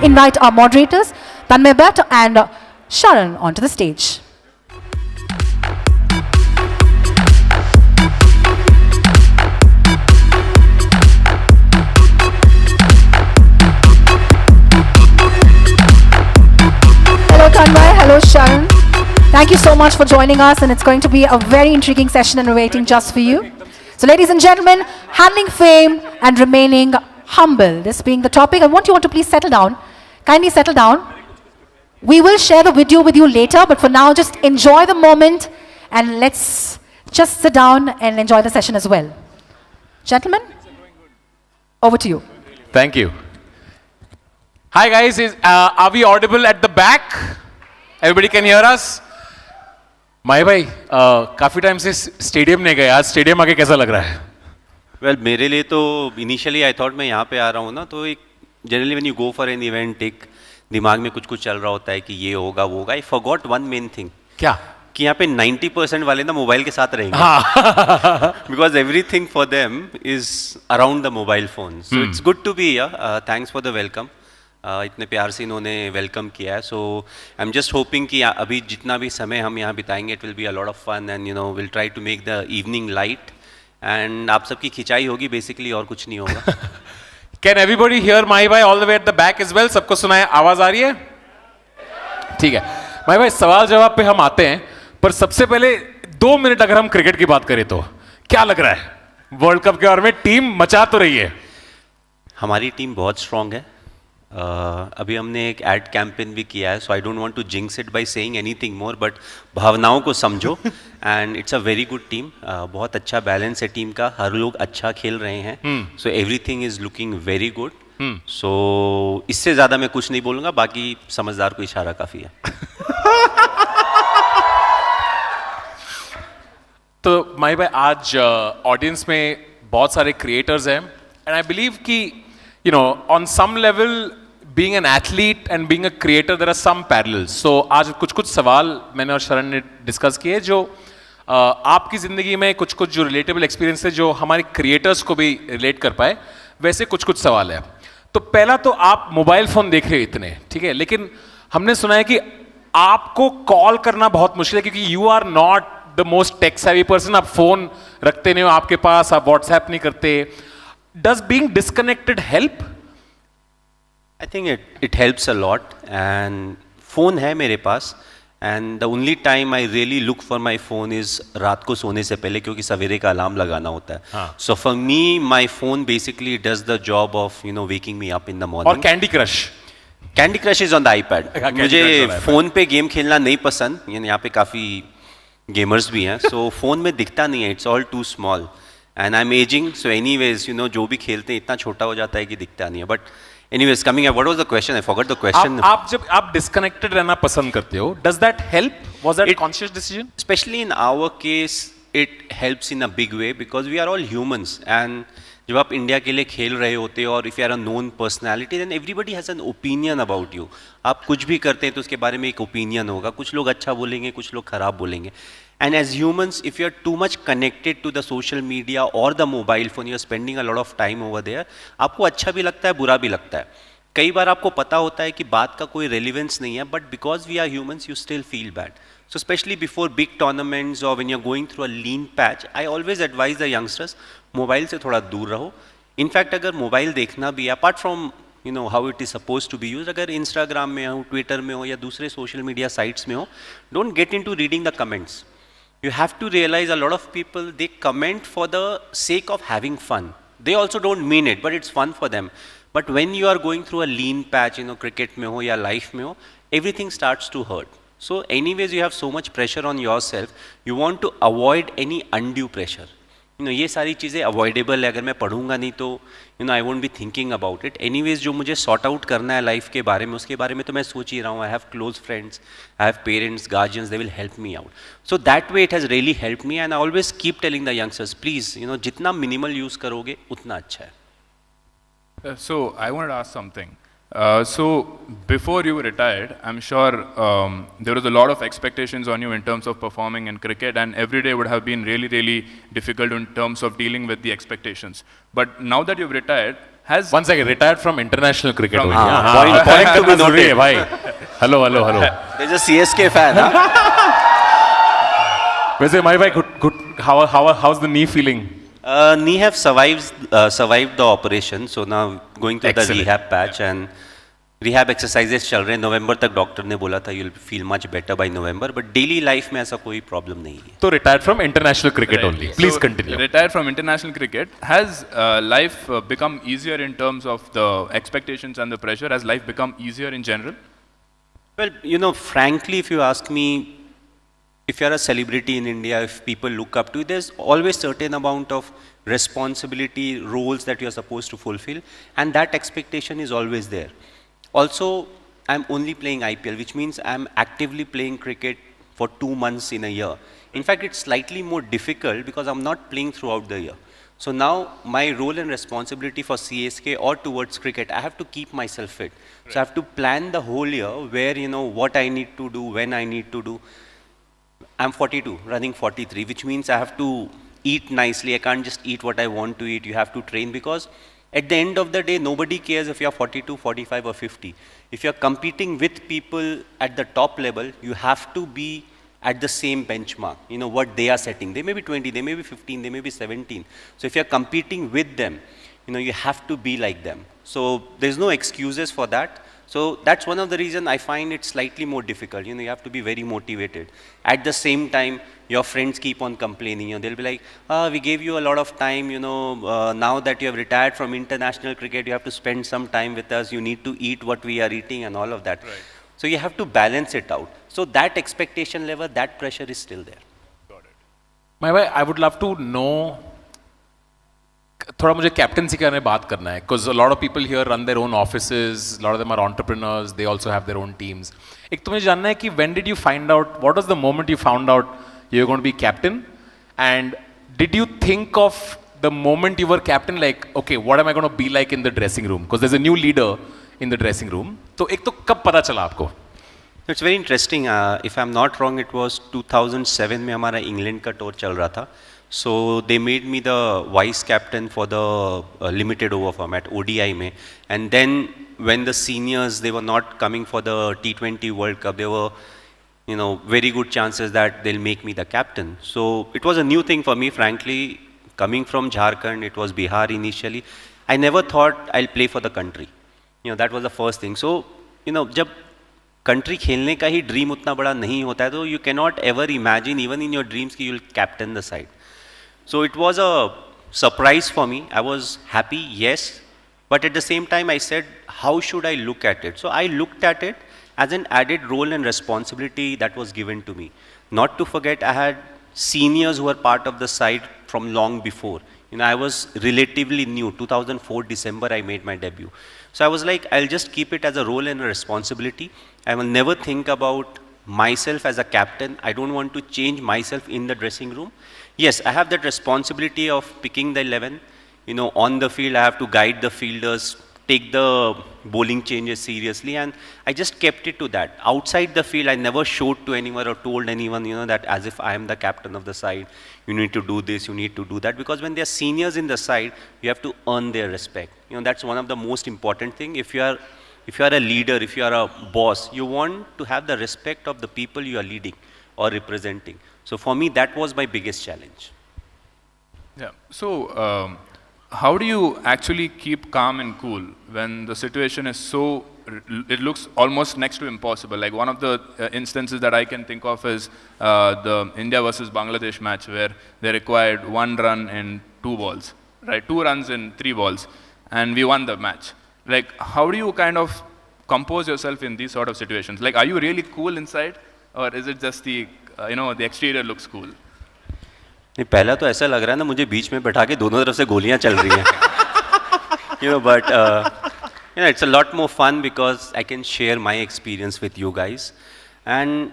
invite our moderators, Tanmay Bhatt and Sharan, onto the stage. Hello Tanmay, hello Sharan. Thank you so much for joining us, and it's going to be a very intriguing session and we're waiting just for you. So ladies and gentlemen, handling fame and remaining humble, this being the topic, I want you all to please settle down. Kindly settle down. We will share the video with you later, but for now, just enjoy the moment and let's just sit down and enjoy the session as well. Gentlemen, over to you. Thank you. Hi guys, are we audible at the back? Everybody can hear us? माही भाई काफ़ी time से stadium नहीं गए, आज stadium आके कैसा लग रहा है? वेल मेरे लिए तो इनिशियली आई थॉट मैं यहाँ पे आ रहा हूँ ना, तो एक generally when you go for an event एक दिमाग में कुछ कुछ चल रहा होता है कि ये होगा वो होगा. I forgot one main thing. क्या? कि यहाँ पे 90% वाले ना मोबाइल के साथ रहेंगे. Because everything for them is around the mobile phone. So it's good to be here. Thanks for the welcome. इतने प्यार से इन्होंने वेलकम किया है. So I am just hoping कि अभी जितना भी समय हम यहाँ बिताएंगे it will be a lot of fun and you know will try to make the evening light एंड आप सबकी खिंचाई होगी बेसिकली, और कुछ नहीं होगा. कैन एवरीबॉडी हियर माही भाई all the way at the back as well? सबको सुनाए, आवाज आ रही है? ठीक है माही भाई, सवाल जवाब पे हम आते हैं, पर सबसे पहले 2 मिनट अगर हम क्रिकेट की बात करें तो क्या लग रहा है वर्ल्ड कप के बारे में? टीम मचा तो रही है. हमारी टीम बहुत स्ट्रांग है. अभी हमने एक एड कैंपेन भी किया है, so I don't want to jinx it by saying anything more, but भावनाओं को समझो. And it's a very good team. बहुत अच्छा बैलेंस है टीम का, हर लोग अच्छा खेल रहे हैं. So everything is looking very good. So इससे ज़्यादा मैं कुछ नहीं बोलूँगा, बाकी समझदार को इशारा काफ़ी है. तो माही भाई आज ऑडियंस में बहुत सारे क्रिएटर्स हैं एंड आई बिलीव कि you know on some level being an athlete and being a creator there are some parallels. so आज कुछ कुछ सवाल मैंने और शरण ने डिस्कस किए जो आपकी ज़िंदगी में कुछ कुछ जो रिलेटेबल एक्सपीरियंस है जो हमारे क्रिएटर्स को भी रिलेट कर पाए, वैसे कुछ कुछ सवाल है. तो पहला तो आप मोबाइल फ़ोन देख रहे हो इतने, ठीक है, लेकिन हमने सुना है कि आपको कॉल करना बहुत मुश्किल है क्योंकि you are not the most tech savvy person. आप फ़ोन रखते नहीं हो आपके पास, आप व्हाट्सएप नहीं करते. Does being disconnected help? I think it helps a lot. And phone है मेरे पास. And the only time I really look for my phone is रात को सोने से पहले, क्योंकि सवेरे का अलार्म लगाना होता है. So for me, my phone basically does the job of waking me up in the morning. और Candy Crush? Candy Crush is on the iPad. मुझे फोन पे गेम खेलना नहीं पसंद. यहाँ पे काफ़ी गेमर्स भी हैं. So फोन में दिखता नहीं है. It's all too small. And I'm aging, so anyways, जो भी खेलते हैं इतना छोटा हो जाता है कि दिखता नहीं है. But anyways, coming up, what was the question? I forgot the question. आप जब आप disconnected रहना पसंद करते हो, does that help? Was that a conscious decision? Especially in our case, it helps in a big way because we are all humans. And जब आप India के लिए खेल रहे होते हो और if you are a known personality, then everybody has an opinion about you. आप कुछ भी करते हैं तो उसके बारे में एक opinion होगा. कुछ लोग अच्छा बोलेंगे, कुछ लोग खराब बोलेंगे. And as humans, if you are too much connected to the social media or the mobile phone, you are spending a lot of time over there. आपको अच्छा भी लगता है, बुरा भी लगता है. कई बार आपको पता होता है कि बात का कोई relevance नहीं है, but because we are humans, you still feel bad. So especially before big tournaments or when you're going through a lean patch, I always advise the youngsters, mobile से थोड़ा दूर रहो. इनफैक्ट अगर मोबाइल देखना भी, apart from how it is suppose to be use, अगर Instagram में हो, ट्विटर में हो या दूसरे सोशल मीडिया साइट्स में हो, don't get into reading the comments. You have to realize a lot of people, they comment for the sake of having fun. They also don't mean it, but it's fun for them. But when you are going through a lean patch, cricket mein ho ya life mein ho, everything starts to hurt. So anyways, you have so much pressure on yourself. You want to avoid any undue pressure. ये सारी चीज़ें avoidable है. अगर मैं पढ़ूंगा नहीं तो I won't be thinking about it. Anyways जो मुझे सॉर्ट आउट करना है लाइफ के बारे में, उसके बारे में तो मैं सोच ही रहा हूँ. I have close friends, I have parents, guardians, they will help me out. So that way it has really help me. And I always keep telling the youngsters, please जितना मिनिमल यूज़ करोगे उतना अच्छा है. So I wanted to ask something. So before you retired, I'm sure there was a lot of expectations on you in terms of performing in cricket, and every day would have been really, really difficult in terms of dealing with the expectations. But now that you've retired, has One second, retired from international cricket. From- only. हाँ, point to be जरूरी है noted. भाई. Hello, hello, hello. There's a CSK fan. Huh? वैसे माही भाई, how's the knee feeling? Knee have survived the operation, so now going through the Excellent. rehab patch and rehab exercises चल रहे हैं. नवंबर तक doctor ने बोला था you'll feel much better by November, but daily life में ऐसा कोई problem नहीं है. So retired from international cricket Right. only. Please So, continue. Retired from international cricket. Has life become easier in terms of the expectations and the pressure? Has life become easier in general? Well, you know, frankly, if you ask me, if you're a celebrity in India, if people look up to you, there's always certain amount of responsibility, roles that you're supposed to fulfill, and that expectation is always there. Also, I'm only playing IPL, which means I'm actively playing cricket for 2 months in a year. In fact, it's slightly more difficult because I'm not playing throughout the year. So now my role and responsibility for CSK or towards cricket, I have to keep myself fit. So I have to plan the whole year where, you know, what I need to do, when I need to do. I'm 42, running 43, which means I have to eat nicely. I can't just eat what I want to eat. You have to train because at the end of the day, nobody cares if you're 42, 45 or 50. If you're competing with people at the top level, you have to be at the same benchmark, you know, what they are setting. They may be 20, they may be 15, they may be 17. So if you're competing with them, you know, you have to be like them. So there's no excuses for that. So that's one of the reasons I find it slightly more difficult. You know, you have to be very motivated. At the same time, your friends keep on complaining. You know, they'll be like, we gave you a lot of time, you know, now that you have retired from international cricket, you have to spend some time with us. You need to eat what we are eating and all of that. Right. So you have to balance it out. So that expectation level, that pressure is still there. माही भाई, I would love to know, थोड़ा मुझे captaincy के बारे में बात करना है, because a lot of people here run their own offices, a lot of them are entrepreneurs, they also have their own teams. एक तो मुझे जानना है कि when did you find out, what was the moment you found out you're going to be captain, and did you think of the moment you were captain like, okay, what am I going to be like in the dressing room, because there's a new leader in the dressing room. तो एक तो कब पता चला आपको? It's very interesting. If I'm not wrong, it was 2007 में हमारा England का टूर चल रहा था. So they made me the vice captain for the limited over format ODI में. And then when the seniors, they were not coming for the T20 World Cup, there were, you know, very good chances that they'll make me the captain. So it was a new thing for me, frankly. Coming from Jharkhand, it was Bihar initially. I never thought I'll play for the country. You know, that was the first thing. So, you know, जब country खेलने का ही dream उतना बड़ा नहीं होता है, तो you cannot ever imagine, even in your dreams, कि you'll captain the side. So it was a surprise for me. I was happy, yes, but at the same time I said, how should I look at it? So I looked at it as an added role and responsibility that was given to me. Not to forget, I had seniors who were part of the side from long before. You know, I was relatively new. 2004 December I made my debut. So I was like, I'll just keep it as a role and a responsibility. I will never think about myself as a captain. I don't want to change myself in the dressing room. Yes, I have that responsibility of picking the 11. You know, on the field, I have to guide the fielders, take the bowling changes seriously, and I just kept it to that. Outside the field, I never showed to anyone or told anyone, you know, that as if I am the captain of the side, you need to do this, you need to do that, because when they are seniors in the side, you have to earn their respect. You know, that's one of the most important thing. If you are a leader, if you are a boss, you want to have the respect of the people you are leading or representing. So for me, that was my biggest challenge. Yeah. So, how do you actually keep calm and cool when the situation is so, it looks almost next to impossible? Like one of the instances that I can think of is the India versus Bangladesh match where they required 1 run in 2 balls, right? 2 runs in 3 balls, and we won the match. Like, how do you kind of compose yourself in these sort of situations? Like, are you really cool inside, or is it just the, the exterior looks cool? नहीं, पहला तो ऐसा लग रहा है ना मुझे बीच में बैठा के दोनों तरफ से गोलियां चल रही हैं. But it's a lot more fun because I can share my experience with you guys, and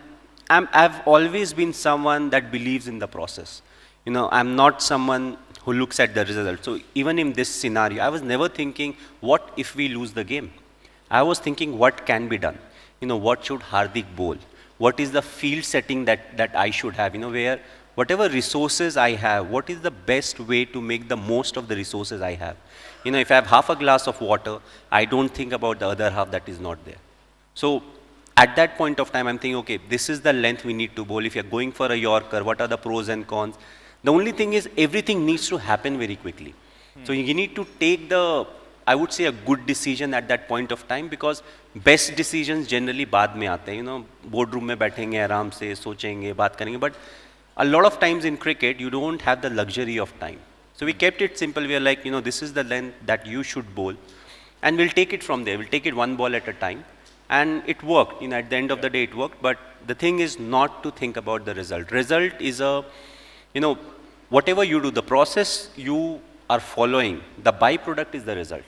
I've always been someone that believes in the process. I'm not someone who looks at the result. So even in this scenario, I was never thinking, what if we lose the game? I was thinking, what can be done? What should Hardik bowl? What is the field setting that I should have? Where whatever resources I have, what is the best way to make the most of the resources I have? You know, if I have half a glass of water, I don't think about the other half that is not there. So at that point of time, I'm thinking, okay, this is the length we need to bowl. If you're going for a Yorker, what are the pros and cons? The only thing is everything needs to happen very quickly. So you need to take the, I would say, a good decision at that point of time, because best decisions generally बाद में आते हैं. You know, boardroom में बैठेंगे आराम से सोचेंगे बात करेंगे. But a lot of times in cricket, you don't have the luxury of time. So we kept it simple. We are like, you know, this is the length that you should bowl, and we'll take it from there. We'll take it one ball at a time, and it worked. You know, at the end of the day, it worked. But the thing is not to think about the result. Result is a, you know, whatever you do, the process you are following, the byproduct is the result.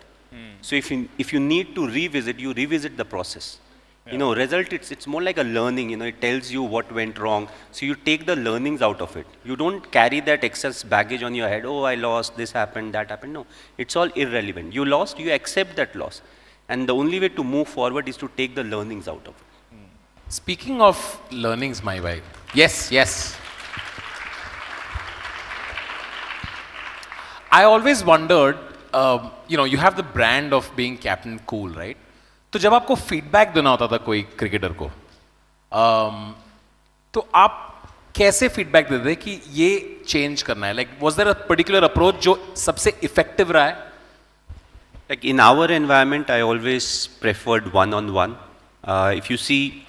So if you need to revisit, you revisit the process. Yeah. You know, result, it's more like a learning. You know, it tells you what went wrong. So you take the learnings out of it. You don't carry that excess baggage on your head. Oh, I lost, this happened, that happened. No, it's all irrelevant. You lost, you accept that loss. And the only way to move forward is to take the learnings out of it. Speaking of learnings, my wife. Yes, yes. I always wondered, you know, you have the brand of being Captain Cool, right? तो जब आपको feedback देना होता था कोई cricketer को, तो आप कैसे feedback देते थे कि ये change करना है? Like, was there a particular approach जो सबसे effective रहा है? Like in our environment, I always preferred one-on-one. If you see,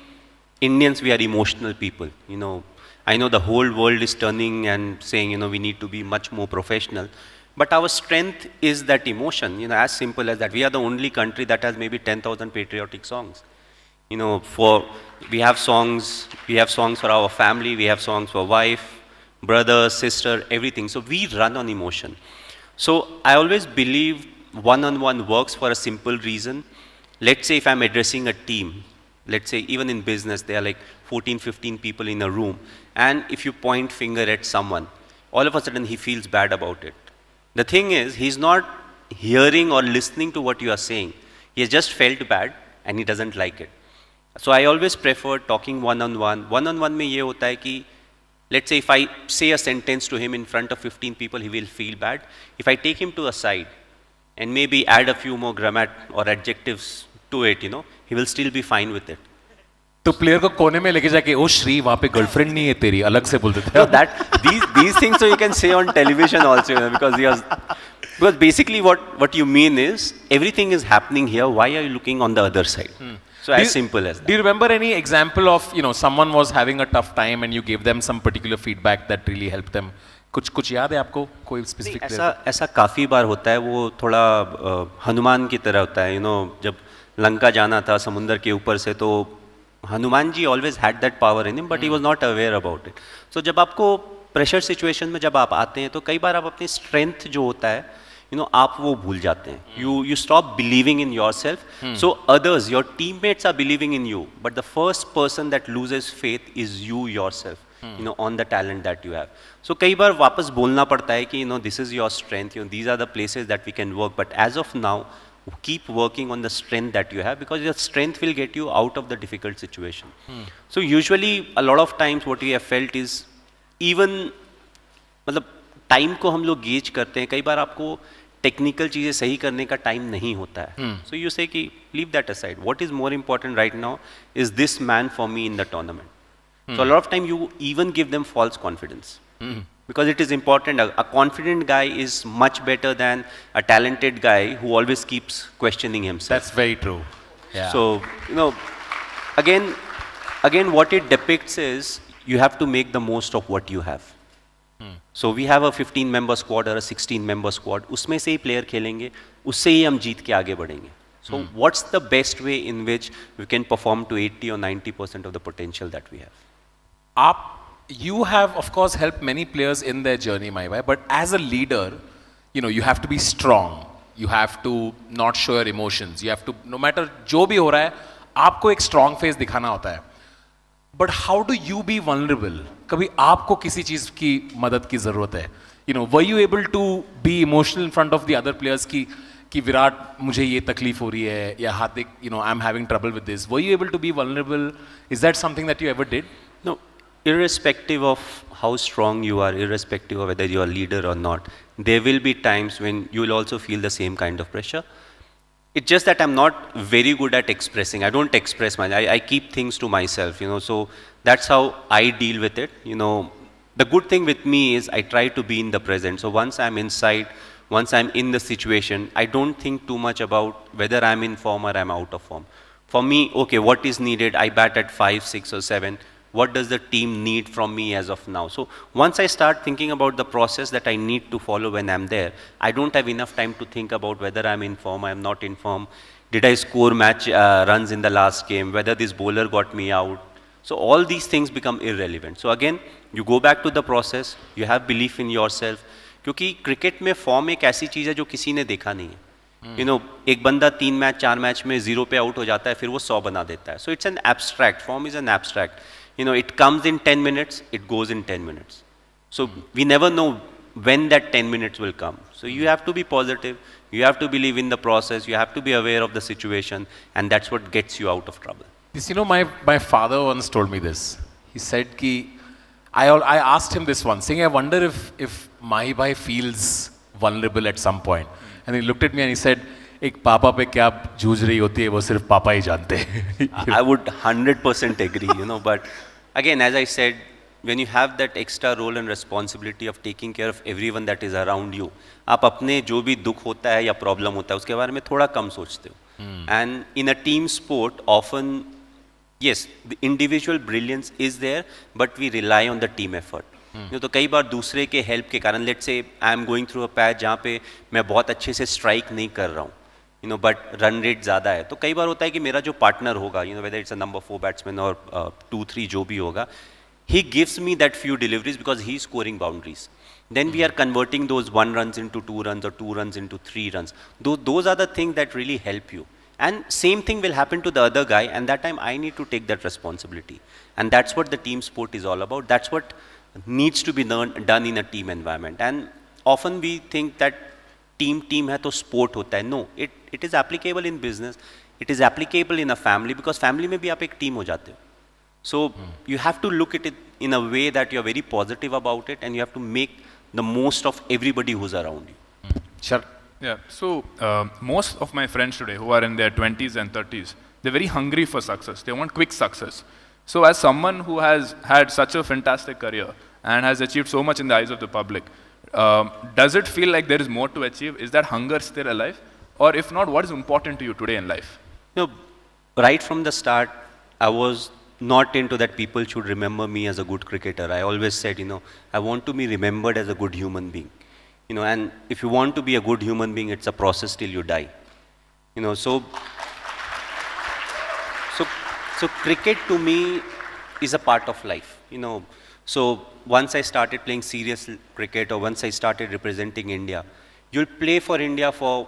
Indians, we are emotional people. You know, I know the whole world is turning and saying, you know, we need to be much more professional. But our strength is that emotion, you know, as simple as that. We are the only country that has maybe 10,000 patriotic songs. You know, we have songs for our family, we have songs for wife, brother, sister, everything. So we run on emotion. So I always believe one-on-one works for a simple reason. Let's say if I'm addressing a team, let's say even in business, there are like 14, 15 people in a room. And if you point finger at someone, all of a sudden he feels bad about it. The thing is, he's not hearing or listening to what you are saying. He has just felt bad and he doesn't like it. So I always prefer talking one-on-one. One-on-one में ये होता है कि, let's say if I say a sentence to him in front of 15 people, he will feel bad. If I take him to a side and maybe add a few more grammar or adjectives to it, you know, he will still be fine with it. तो player को कोने में लेके जाके, ओ श्री वहाँ पे girlfriend नहीं है तेरी, अलग से बोल देते हैं. So that these things so you can say on television also, you know, because basically what you mean is everything is happening here. Why are you looking on the other side? So as simple as that. Do you remember any example of, you know, someone was having a tough time and you gave them some particular feedback that really helped them? कुछ याद है आपको कोई specific? ऐसा काफी बार होता है. वो थोड़ा हनुमान की तरह होता है. You know, जब लंका जाना था समुंदर के ऊपर से, तो Hanuman ji always had that power in him, but he was not aware about it. So जब आपको pressure situation में जब आप आते हैं, तो कई बार आप अपनी strength जो होता है, you know, आप वो भूल जाते हैं. You stop believing in yourself. So others, your teammates are believing in you, but the first person that loses faith is you yourself. You know, on the talent that you have. So कई बार वापस बोलना पड़ता है कि, you know, this is your strength. You know, these are the places that we can work. But as of now, keep working on the strength that you have, because your strength will get you out of the difficult situation. So usually a lot of times what we have felt is, even मतलब time को हम लोग gauge करते हैं, कई बार आपको technical चीजें सही करने का time नहीं होता है. So you say कि leave that aside. What is more important right now is this man for me in the tournament. So a lot of time you even give them false confidence. Because it is important. A confident guy is much better than a talented guy who always keeps questioning himself. That's very true. Yeah. So, you know, again, what it depicts is you have to make the most of what you have. So we have a 15-member squad or a 16-member squad. उसमें से ही player खेलेंगे, उससे ही हम जीत के आगे बढ़ेंगे. So what's the best way in which we can perform to 80 or 90% of the potential that we have? You have, of course, helped many players in their journey, my way. But as a leader, you know, you have to be strong. You have to not show your emotions. You have to, no matter जो भी हो रहा है, आपको एक strong face दिखाना होता है. But how do you be vulnerable? कभी आपको किसी चीज की मदद की जरूरत है. You know, were you able to be emotional in front of the other players कि विराट मुझे ये तकलीफ हो रही है, या हार्दिक, you know, I'm having trouble with this. Were you able to be vulnerable? Is that something that you ever did? No. irrespective of how strong you are, irrespective of whether you are a leader or not, there will be times when you will also feel the same kind of pressure. It's just that I'm not very good at expressing. I don't express much. I keep things to myself, so that's how I deal with it. The good thing with me is I try to be in the present. So once I'm inside, once I'm in the situation, I don't think too much about whether I'm in form or I'm out of form. For me, okay, what is needed? I bat at 5, 6 or 7. What does the team need from me as of now? So once I start thinking about the process that I need to follow when I'm there, I don't have enough time to think about whether I'm in form, I'm not in form. Did I score match runs in the last game? Whether this bowler got me out? So all these things become irrelevant. So again, you go back to the process, you have belief in yourself. क्योंकि cricket में form एक ऐसी चीज़ है जो किसी ने देखा नहीं है. एक बंदा 3 मैच 4 मैच में 0 पे आउट हो जाता है, फिर वो 100 बना देता है. So it's an abstract, form is an abstract. It comes in 10 minutes, it goes in 10 minutes. So we never know when that 10 minutes will come. So you have to be positive, you have to believe in the process, you have to be aware of the situation, and that's what gets you out of trouble. This, my father once told me this. He said ki, I asked him this once, saying, I wonder if Mahi Bhai feels vulnerable at some point. And he looked at me and he said, एक पापा पे क्या जूझ रही होती है वो सिर्फ पापा ही जानते हैं. I would 100% agree, but again, as I said, when you have that extra role and responsibility of taking care of everyone that is around you, आप अपने जो भी दुख होता है या प्रॉब्लम होता है उसके बारे में थोड़ा कम सोचते हो. And in a team sport, often, yes, the individual brilliance is there, but we rely on the team effort. तो कई बार दूसरे के हेल्प के कारण, let's say I am going through a patch जहाँ पे मैं बहुत अच्छे से स्ट्राइक नहीं कर रहा हूँ, बट रन रेट ज़्यादा है, तो कई बार होता है कि मेरा जो पार्टनर होगा, whether it's a number 4 batsman और 2-3 जो भी होगा, he gives me that few deliveries because he is scoring boundaries. Then we are converting those 1 runs into 2 runs or 2 runs into 3 runs. Those are the things that really help you. And same thing will happen to the other guy, and that time I need to take that responsibility. And that's what the team sport is all about. That's what needs to be done in a team environment. And often we think that team है तो sport होता है. No, it is applicable in business. It is applicable in a family, because family में भी आप एक team हो जाते हो. So you have to look at it in a way that you are very positive about it, and you have to make the most of everybody who's around you. Sure. Yeah, so most of my friends today who are in their 20s and 30s, they're very hungry for success. They want quick success. So as someone who has had such a fantastic career and has achieved so much in the eyes of the public, does it feel like there is more to achieve? Is that hunger still alive? Or if not, what is important to you today in life? Right from the start, I was not into that people should remember me as a good cricketer. I always said, I want to be remembered as a good human being. And if you want to be a good human being, it's a process till you die. So cricket to me is a part of life. So once I started playing serious cricket, or once I started representing India, you'll play for India for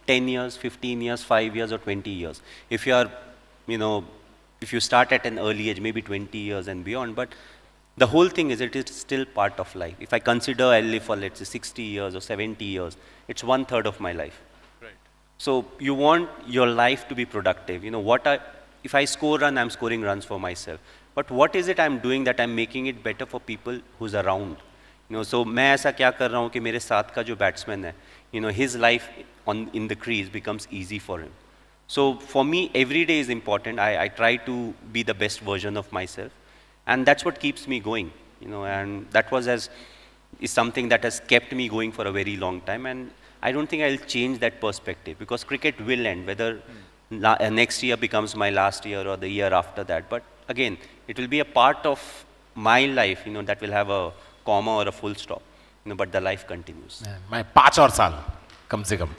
10 years, 15 years, 5 years or 20 years. If you are, if you start at an early age, maybe 20 years and beyond, but the whole thing is it is still part of life. If I consider I live for, let's say, 60 years or 70 years, it's 1/3 of my life. Right. So you want your life to be productive. If I score run, I'm scoring runs for myself. But what is it I'm doing that I'm making it better for people who's around? So मैं ऐसा क्या कर रहा हूँ कि मेरे साथ का जो बैट्समैन है, his life in the crease becomes easy for him. So for me, every day is important. I try to be the best version of myself, and that's what keeps me going. And that is something that has kept me going for a very long time. And I don't think I'll change that perspective, because cricket will end, whether next year becomes my last year or the year after that. But again, it will be a part of my life, that will have a comma or a full stop. But the life continues. मैं 5 और साल कम से कम.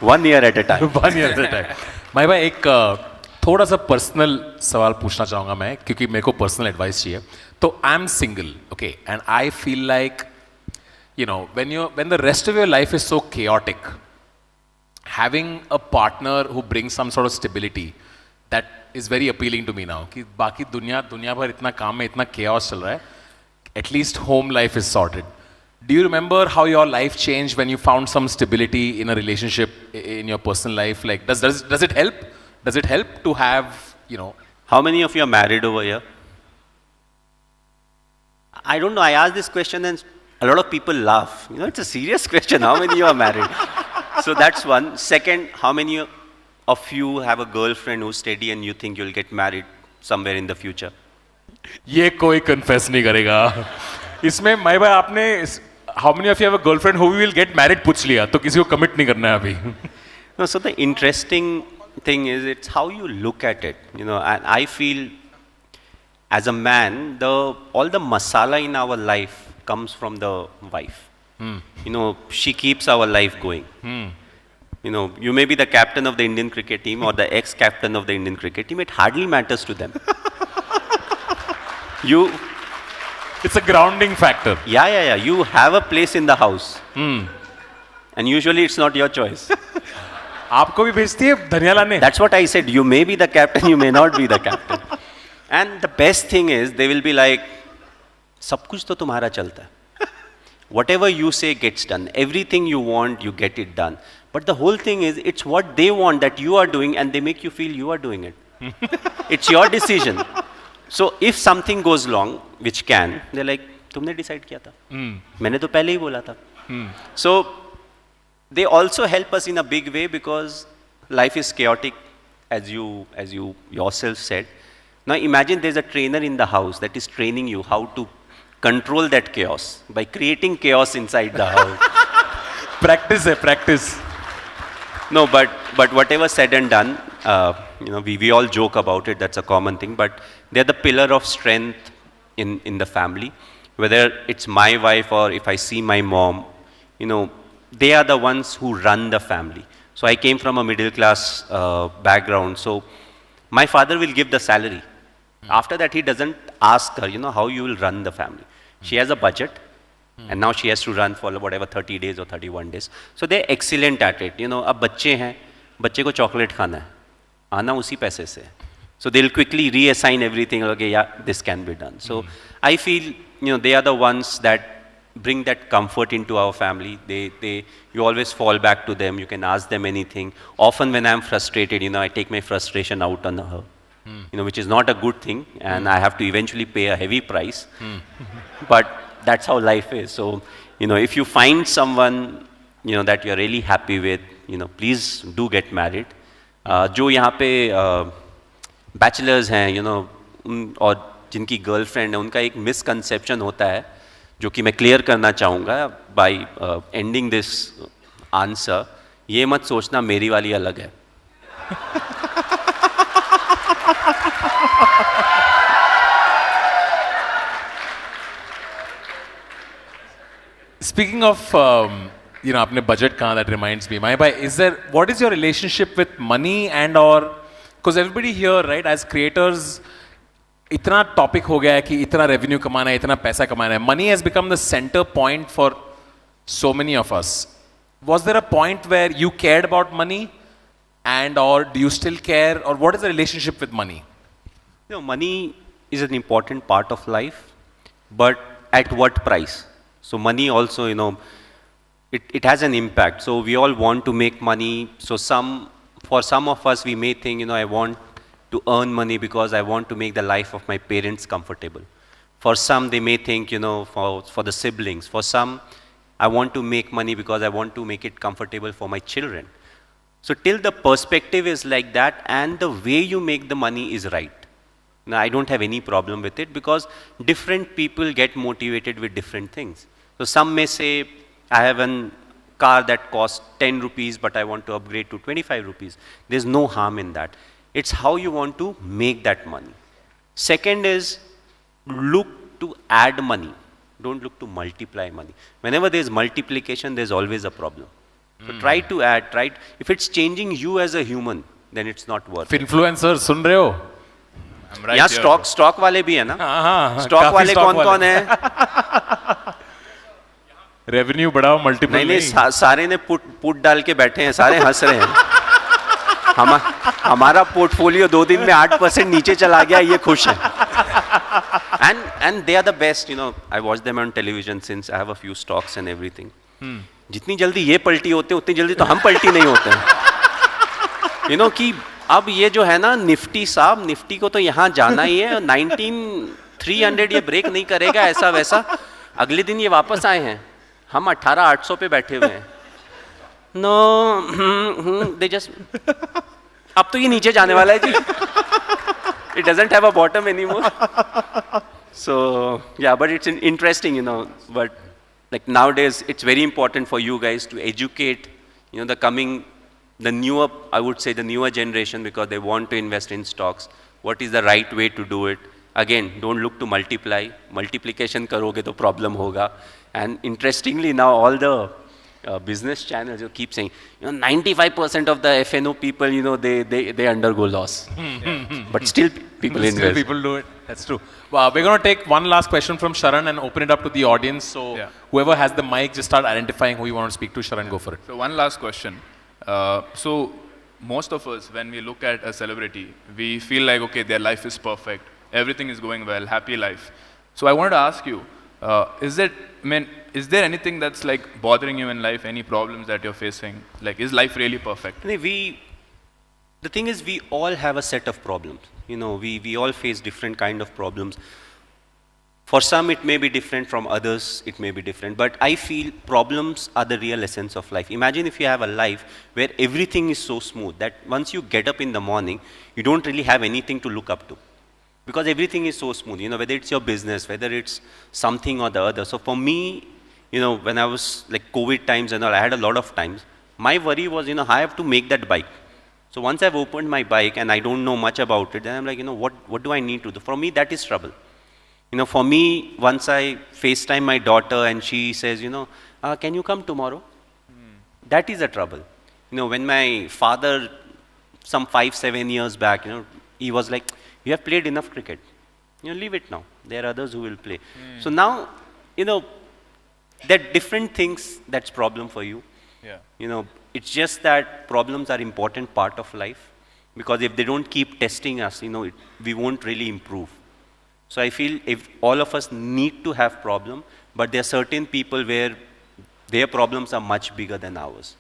1 year at a time. 1 year at a time. मैं भाई एक थोड़ा सा personal सवाल पूछना चाहूँगा मैं, क्योंकि मेरे को पर्सनल एडवाइस चाहिए. तो I am single, okay, and I feel like when the rest of your life is so chaotic, having a partner who brings some sort of stability, that is very appealing to me now. कि बाकी दुनिया भर इतना काम में इतना chaos चल रहा है, at least home life is sorted. Do you remember how your life changed when you found some stability in a relationship in your personal life? Like, does it help? Does it help to have, How many of you are married over here? I don't know, I asked this question and a lot of people laugh. You know, it's a serious question. How many you are married? So that's one. Second, how many of you have a girlfriend who's steady and you think you'll get married somewhere in the future? ये कोई confess नहीं करेगा. इसमें माई भाई आपने how many of you have a girlfriend who will get married पूछ लिया, तो किसी को commit नहीं करना है अभी. No, so the interesting thing is it's how you look at it, you know, and I feel as a man, all the masala in our life comes from the wife. You know, she keeps our life going. You know, you may be the captain of the Indian cricket team or the ex-captain of the Indian cricket team, it hardly matters to them. It's a grounding factor. Yeah. You have a place in the house. And usually it's not your choice. आपको भी भेजती है धनिया लाने? That's what I said. You may be the captain, you may not be the captain. And the best thing is, they will be like, सब कुछ तो तुम्हारा चलता है. Whatever you say gets done. Everything you want, you get it done. But the whole thing is, it's what they want that you are doing, and they make you feel you are doing it. It's your decision. So if something goes wrong, which can, they're like, तुमने decide किया था. मैंने तो पहले ही बोला था. So they also help us in a big way because life is chaotic, as you yourself said. Now imagine there's a trainer in the house that is training you how to control that chaos by creating chaos inside the house. Practice. No, but whatever said and done, you know, we all joke about it, that's a common thing, but they're the pillar of strength in the family. Whether it's my wife or if I see my mom, you know, they are the ones who run the family. So I came from a middle class background, so my father will give the salary. After that, he doesn't ask her, you know, how you will run the family. She has a budget, and now she has to run for whatever 30 days or 31 days. So they're excellent at it. You know, अब बच्चे हैं, बच्चे को chocolate खाना है, आना उसी पैसे से. So they'll quickly reassign everything. Okay, yeah, this can be done. So I feel, you know, they are the ones that bring that comfort into our family. You always fall back to them. You can ask them anything. Often when I'm frustrated, you know, I take my frustration out on her. You know, which is not a good thing, and I have to eventually pay a heavy price. But that's how life is. So, you know, if you find someone, you know, that you're really happy with, you know, please do get married. जो यहाँ पे bachelors हैं, you know, और जिनकी girlfriend है, उनका एक misconception होता है, जो कि मैं clear करना चाहूँगा by ending this answer. ये मत सोचना मेरी वाली अलग है. Speaking of, you know, आपने budget कहा, that reminds me. My bhai, what is your relationship with money and or, because everybody here, right, as creators, इतना topic हो गया है कि इतना revenue कमाना है, इतना पैसा कमाना है. Money has become the center point for so many of us. Was there a point where you cared about money, and or do you still care, or what is the relationship with money? You know, money is an important part of life, but at what price? So money also, you know, it has an impact. So we all want to make money. So for some of us, we may think, you know, I want to earn money because I want to make the life of my parents comfortable. For some, they may think, you know, for the siblings. For some, I want to make money because I want to make it comfortable for my children. So till the perspective is like that and the way you make the money is right. Now, I don't have any problem with it because different people get motivated with different things. So some may say, I have a car that costs 10 rupees, but I want to upgrade to 25 rupees. There's no harm in that. It's how you want to make that money. Second is, look to add money. Don't look to multiply money. Whenever there's multiplication, there's always a problem. So try to add, if it's changing you as a human, then it's not worth it. Influencers, सुन रहे हो? Right यहाँ stock वाले भी है ना? Stock वाले कौन है? Revenue बढ़ाओ, multiply नहीं, सारे ने put डाल के बैठे हैं, सारे हंस रहे हैं. हमारा portfolio 2 दिन में 8% नीचे चला गया, ये खुश है. And they are the best, you know. I watch them on television since I have a few stocks and everything. जितनी जल्दी ये पलटी होते हैं, उतनी जल्दी तो हम पलटी नहीं होते हैं. You know कि अब ये जो है ना निफ्टी साहब, निफ्टी को तो यहाँ जाना ही है. 300 ये ब्रेक नहीं करेगा ऐसा वैसा. अगले दिन ये वापस आए हैं, हम 18,800 पे बैठे हुए हैं. No, they just. अब तो ये नीचे जाने वाला है जी. It doesn't have a bottom anymore. So yeah, but it's interesting, But like nowadays, it's very important for you guys to educate, the newer, I would say the newer generation, because they want to invest in stocks. What is the right way to do it? Again, don't look to multiply. Multiplication karoge to problem hoga. And interestingly, now all the business channels keep saying, 95% of the FNO people, they undergo loss. But still people invest. Still people do it. That's true. We're going to take one last question from Sharan and open it up to the audience. So whoever has the mic, just start identifying who you want to speak to. Sharan, go for it. So one last question. So most of us, when we look at a celebrity, we feel like, okay, their life is perfect. Everything is going well, happy life. So I wanted to ask you, is there anything that's like bothering you in life? Any problems that you're facing? Like, is life really perfect? The thing is, we all have a set of problems. We all face different kind of problems. For some, it may be different. From others, it may be different. But I feel problems are the real essence of life. Imagine if you have a life where everything is so smooth that once you get up in the morning, you don't really have anything to look up to. Because everything is so smooth, whether it's your business, whether it's something or the other. So for me, when I was like COVID times and all, I had a lot of times. My worry was, I have to make that bike. So once I've opened my bike and I don't know much about it, then I'm like, what do I need to do? For me, that is trouble. For me, once I FaceTime my daughter and she says, can you come tomorrow? That is a trouble. When my father, some 5-7 years back, he was like, you have played enough cricket. Leave it now. There are others who will play. So now, there are different things that's problem for you. Yeah. It's just that problems are important part of life, because if they don't keep testing us, we won't really improve. So I feel if all of us need to have problem, but there are certain people where their problems are much bigger than ours.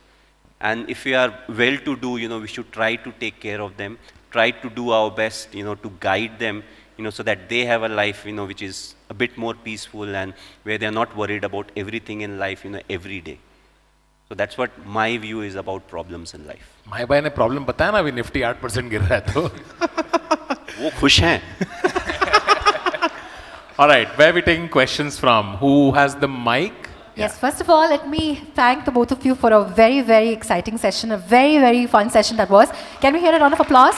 And if we are well-to-do, we should try to take care of them, try to do our best, to guide them, so that they have a life, which is a bit more peaceful and where they are not worried about everything in life, every day. So that's what my view is about problems in life. My bhai ne problem बताया ना, अभी Nifty 8% गिर रहा है तो. वो खुश हैं. All right, where are we taking questions from? Who has the mic? Yes, first of all, let me thank the both of you for a very, very exciting session, a very, very fun session that was. Can we hear a round of applause?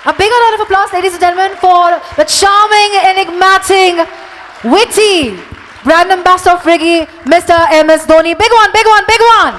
A bigger round of applause, ladies and gentlemen, for the charming, enigmatic, witty brand ambassador of Friggy, Mr. MS Dhoni. Big one, big one, big one.